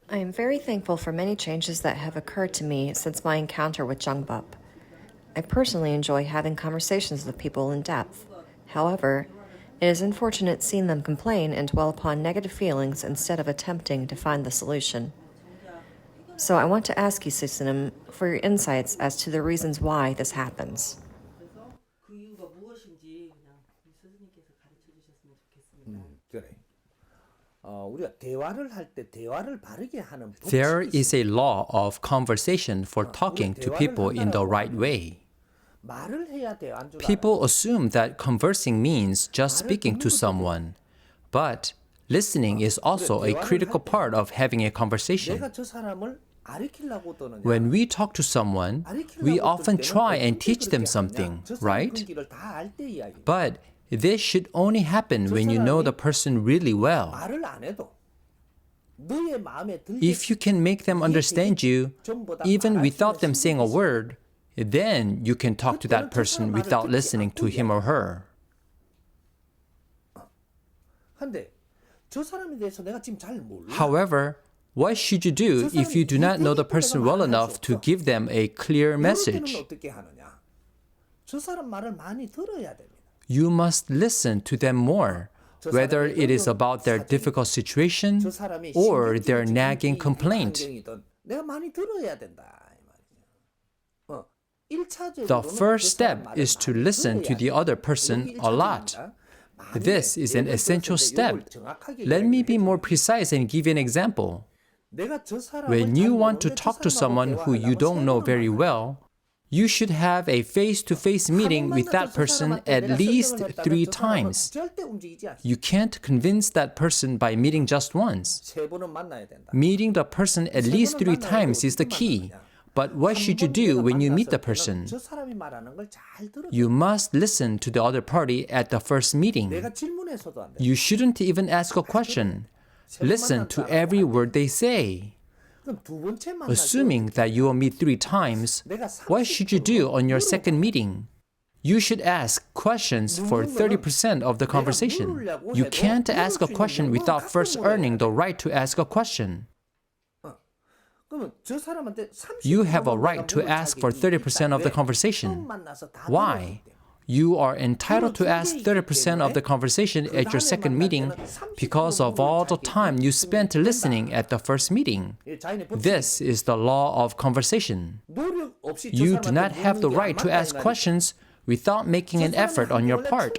I am very thankful for many changes that have occurred to me since my encounter with Jungbub. I personally enjoy having conversations with people in depth. However, it is unfortunate seeing them complain and dwell upon negative feelings instead of attempting to find the solution. So I want to ask you, Seuseungnim, for your insights as to the reasons why this happens. There is a law of conversation for talking to people in the right way. People assume that conversing means just speaking to someone, but listening is also a critical part of having a conversation. When we talk to someone, we often try and teach them something, right? But this should only happen when you know the person really well. If you can make them understand you, even without them saying a word, then you can talk to that person without listening to him or her. However, what should you do if you do not know the person well enough to give them a clear message? You must listen to them more, whether it is about their difficult situation or their nagging complaint. The first step is to listen to the other person a lot. This is an essential step. Let me be more precise and give you an example. When you want to talk to someone who you don't know very well, you should have a face-to-face meeting with that person at least 3 times. You can't convince that person by meeting just once. Meeting the person at least 3 times is the key. But what should you do when you meet the person? You must listen to the other party at the first meeting. You shouldn't even ask a question. Listen to every word they say. Assuming that you will meet 3 times, what should you do on your second meeting? You should ask questions for 30% of the conversation. You can't ask a question without first earning the right to ask a question. You have a right to ask for 30% of the conversation. Why? You are entitled to ask 30% of the conversation at your second meeting because of all the time you spent listening at the first meeting. This is the law of conversation. You do not have the right to ask questions without making an effort on your part.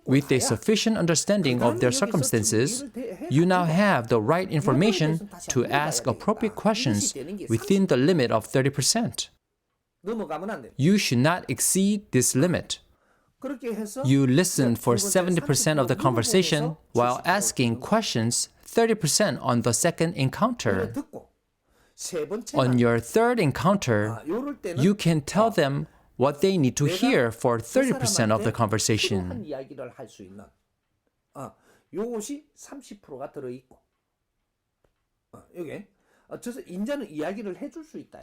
With a sufficient understanding of their circumstances, you now have the right information to ask appropriate questions within the limit of 30%. You should not exceed this limit. You listen for 70% of the conversation while asking questions 30% on the second encounter. On your third encounter, you can tell them what they need to hear for 30% of the conversation.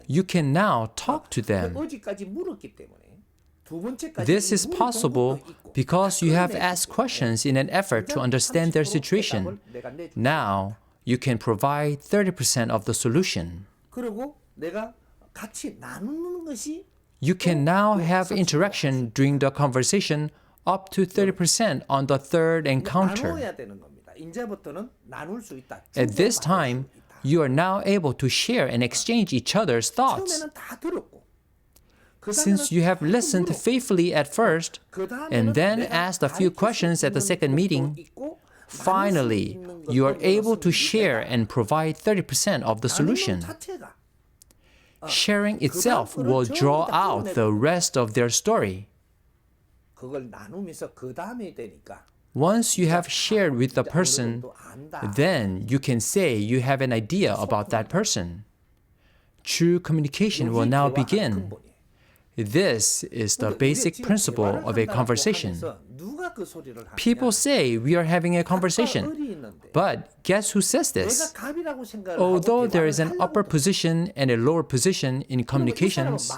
You can now talk to them. This is possible because you have asked questions in an effort to understand their situation. Now, you can provide 30% of the solution. You can now have interaction during the conversation up to 30% on the third encounter. At this time, you are now able to share and exchange each other's thoughts. Since you have listened faithfully at first and then asked a few questions at the second meeting, finally, you are able to share and provide 30% of the solution. Sharing itself will draw out the rest of their story. Once you have shared with the person, then you can say you have an idea about that person. True communication will now begin. This is the basic principle of a conversation. People say we are having a conversation. But guess who says this? Although there is an upper position and a lower position in communications,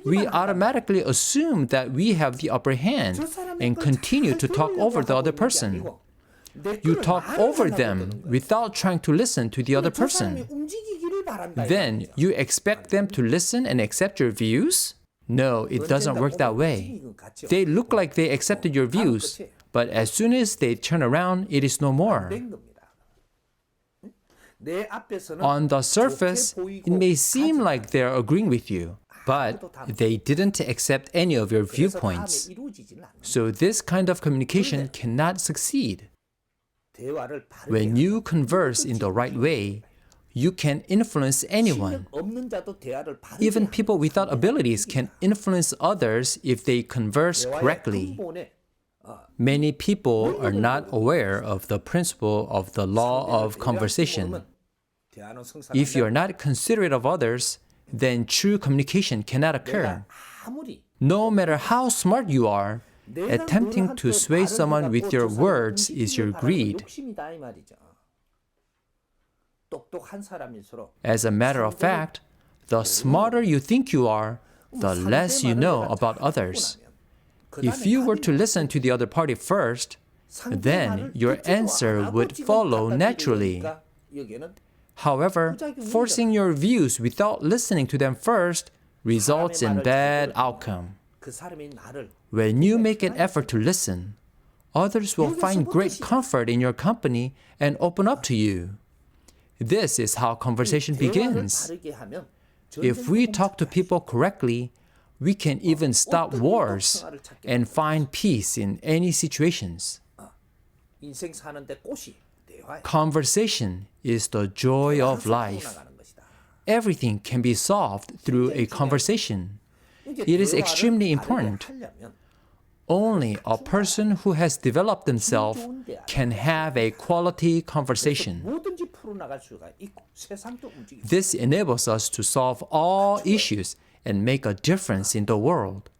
we automatically assume that we have the upper hand and continue to talk over the other person. You talk over them without trying to listen to the other person. Then you expect them to listen and accept your views? No, it doesn't work that way. They look like they accepted your views, but as soon as they turn around, it is no more. On the surface, it may seem like they are agreeing with you, but they didn't accept any of your viewpoints. So this kind of communication cannot succeed. When you converse in the right way, you can influence anyone. Even people without abilities can influence others if they converse correctly. Many people are not aware of the principle of the law of conversation. If you are not considerate of others, then true communication cannot occur. No matter how smart you are, attempting to sway someone with your words is your greed. As a matter of fact, the smarter you think you are, the less you know about others. If you were to listen to the other party first, then your answer would follow naturally. However, forcing your views without listening to them first results in bad outcome. When you make an effort to listen, others will find great comfort in your company and open up to you. This is how conversation begins. If we talk to people correctly, we can even stop wars and find peace in any situations. Conversation is the joy of life. Everything can be solved through a conversation. It is extremely important. Only a person who has developed themselves can have a quality conversation. This enables us to solve all issues and make a difference in the world.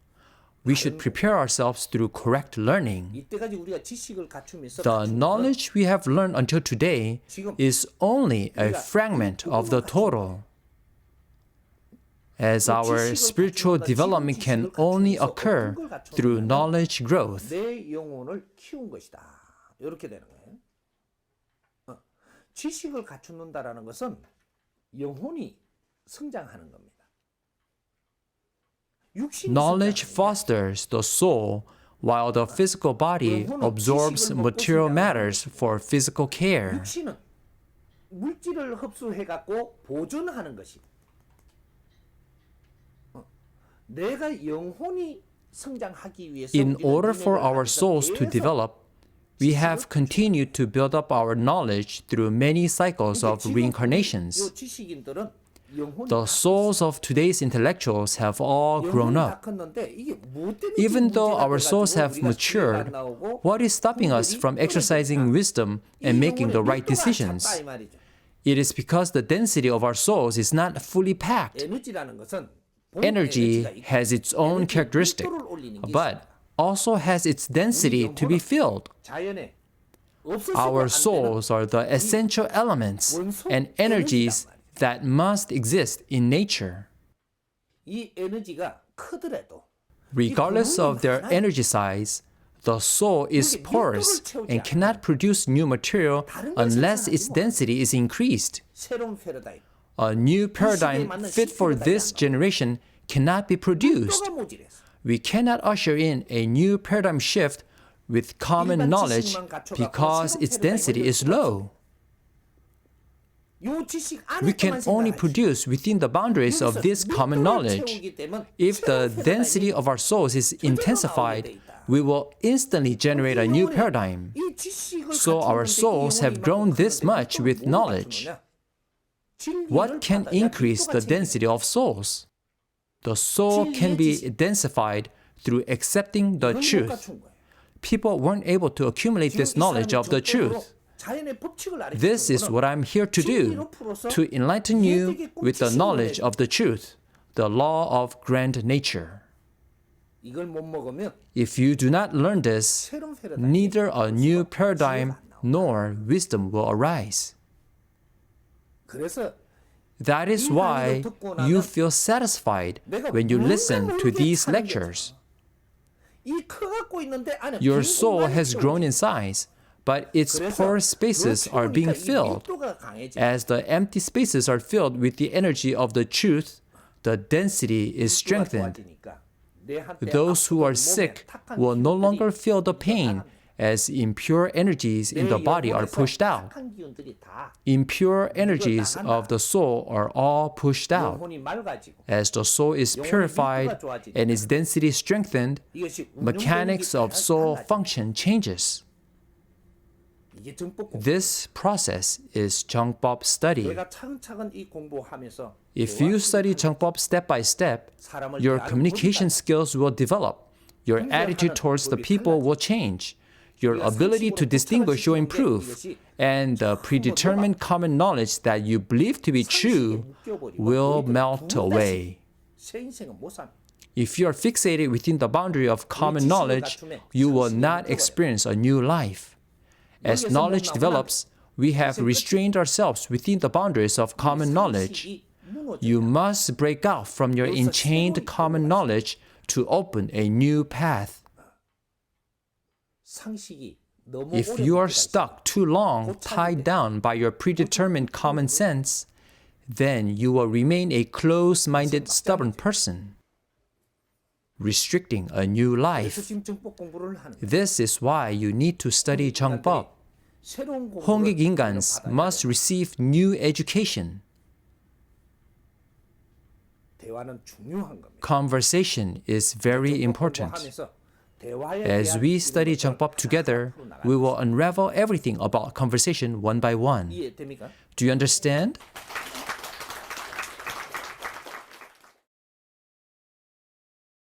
We should prepare ourselves through correct learning. The knowledge we have learned until today is only a fragment of the total. As our spiritual development can only occur through knowledge growth. 지식을 갖춘다라는 것은 영혼이 성장하는 겁니다. Knowledge fosters the soul, while the physical body absorbs material matters for physical care. 육신은 물질을 흡수해 갖고 보존하는 것이. 내가 영혼이 성장하기 위해서 In order for our souls to develop, we have continued to build up our knowledge through many cycles of reincarnations. The souls of today's intellectuals have all grown up. Even though our souls have matured, what is stopping us from exercising wisdom and making the right decisions? It is because the density of our souls is not fully packed. Energy has its own characteristic, but also has its density to be filled. Our souls are the essential elements and energies that must exist in nature. Regardless of their energy size, the soul is porous and cannot produce new material unless its density is increased. A new paradigm fit for this generation cannot be produced. We cannot usher in a new paradigm shift with common knowledge because its density is low. We can only produce within the boundaries of this common knowledge. If the density of our souls is intensified, we will instantly generate a new paradigm. So our souls have grown this much with knowledge. What can increase the density of souls? The soul can be densified through accepting the truth. People weren't able to accumulate this knowledge of the truth. This is what I'm here to do, to enlighten you with the knowledge of the truth, the law of grand nature. 이걸 못 먹으면 If you do not learn this, 새로운 패러다임이 neither a new paradigm nor wisdom will arise. 그래서 That is why you feel satisfied when you listen to these lectures. 이 커갖고 있는데 안에 Your 빈 soul 공간이 has grown in size, but its poor spaces are being filled. 밀도가 강해져. As the empty spaces are filled with the energy of the truth, the density is strengthened. Those who are sick will no longer feel the pain as impure energies in the body are pushed out. Impure energies of the soul are all pushed out. 영혼이 맑아지고 As the soul is purified and its density strengthened, 이것이 mechanics of soul function changes. 이게 정법 공부. This process is Jungbub study. 내가 차근차근 이 공부하면서 If you study Jungbub step by step, your communication skills will develop. Your attitude towards the people will change. Your ability to distinguish will improve. And the predetermined common knowledge that you believe to be true will melt away. 새 인생은 못 삽니다. If you are fixated within the boundary of common knowledge, you will not experience a new life. As knowledge develops, we have restrained ourselves within the boundaries of common knowledge. You must break out from your enchained common knowledge to open a new path. 상식이 너무 If 오래 you are 묵혀져 stuck too long, tied down by your predetermined common sense, then you will remain a close-minded, stubborn person, restricting a new 그래서 life. 지금 정법 공부를 하는 거예요. This is why you need to study Jungbub. 새로운 공부를 홍익 인간s 받아야 must 돼요. receive new education. 대화는 중요한 겁니다. Conversation is very important. 공부하면서 대화에 As 대한 we 이런 study 것들을 Jungbub 다 together, 앞으로 나가는 we will unravel everything about conversation one by one. 이해됩니까? Do you understand?